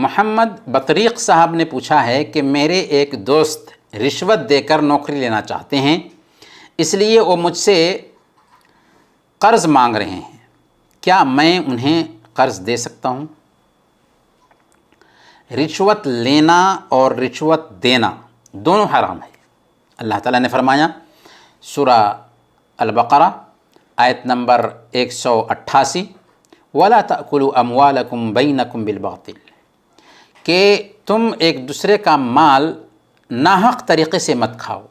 محمد بطریق صاحب نے پوچھا ہے کہ میرے ایک دوست رشوت دے کر نوکری لینا چاہتے ہیں، اس لیے وہ مجھ سے قرض مانگ رہے ہیں، کیا میں انہیں قرض دے سکتا ہوں؟ رشوت لینا اور رشوت دینا دونوں حرام ہے۔ اللہ تعالیٰ نے فرمایا سورہ البقرہ آیت نمبر 188، وَلَا تَأْكُلُوا أَمْوَالَكُمْ بَيْنَكُمْ بِالْبَاطِلِ، کہ تم ایک دوسرے کا مال ناحق طریقے سے مت کھاؤ۔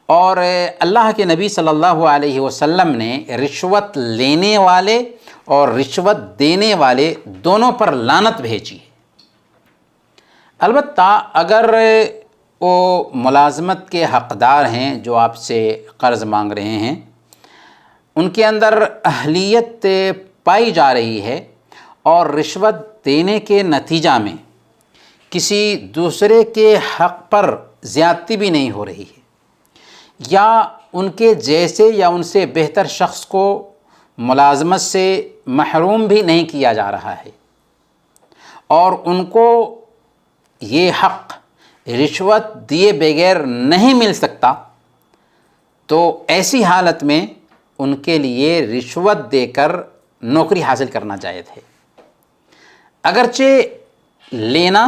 اور اللہ کے نبی صلی اللہ علیہ وسلم نے رشوت لینے والے اور رشوت دینے والے دونوں پر لعنت بھیجی ہے۔ البتہ اگر وہ ملازمت کے حقدار ہیں جو آپ سے قرض مانگ رہے ہیں، ان کے اندر اہلیت پائی جا رہی ہے اور رشوت دینے کے نتیجہ میں کسی دوسرے کے حق پر زیادتی بھی نہیں ہو رہی ہے، یا ان کے جیسے یا ان سے بہتر شخص کو ملازمت سے محروم بھی نہیں کیا جا رہا ہے، اور ان کو یہ حق رشوت دیے بغیر نہیں مل سکتا، تو ایسی حالت میں ان کے لیے رشوت دے کر نوکری حاصل کرنا جائز ہے۔ اگرچہ لینا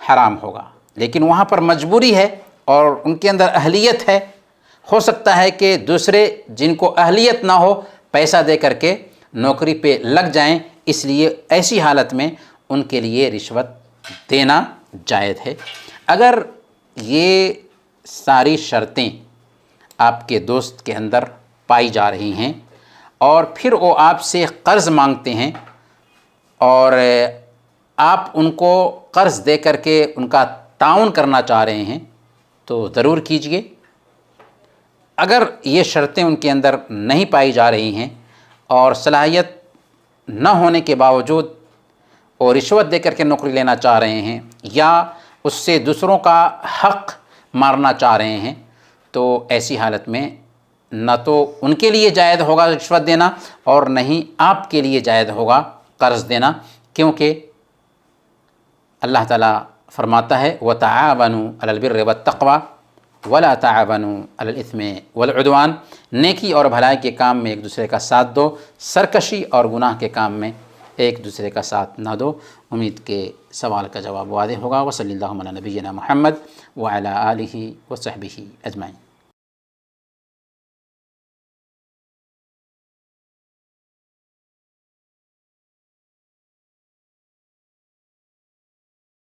حرام ہوگا، لیکن وہاں پر مجبوری ہے اور ان کے اندر اہلیت ہے، ہو سکتا ہے کہ دوسرے جن کو اہلیت نہ ہو پیسہ دے کر کے نوکری پہ لگ جائیں، اس لیے ایسی حالت میں ان کے لیے رشوت دینا جائز ہے۔ اگر یہ ساری شرطیں آپ کے دوست کے اندر پائی جا رہی ہیں اور پھر وہ آپ سے قرض مانگتے ہیں اور آپ ان کو قرض دے کر کے ان کا تعاون کرنا چاہ رہے ہیں، تو ضرور کیجئے۔ اگر یہ شرطیں ان کے اندر نہیں پائی جا رہی ہیں اور صلاحیت نہ ہونے کے باوجود وہ رشوت دے کر کے نوکری لینا چاہ رہے ہیں یا اس سے دوسروں کا حق مارنا چاہ رہے ہیں، تو ایسی حالت میں نہ تو ان کے لیے جائز ہوگا رشوت دینا اور نہ ہی آپ کے لیے جائز ہوگا قرض دینا، کیونکہ اللہ تعالیٰ فرماتا ہے وَتَعَاوَنُوا عَلَى الْبِرِّ وَالتَّقْوَى وَلَا تَعَاوَنُوا عَلَى الْإِثْمِ وَالْعُدْوَانِ، نیکی اور بھلائی کے کام میں ایک دوسرے کا ساتھ دو، سرکشی اور گناہ کے کام میں ایک دوسرے کا ساتھ نہ دو۔ امید کے سوال کا جواب واضح ہوگا۔ وصلی اللہ علی نبینا محمد وعلی آلہ وصحبہ اجمعین۔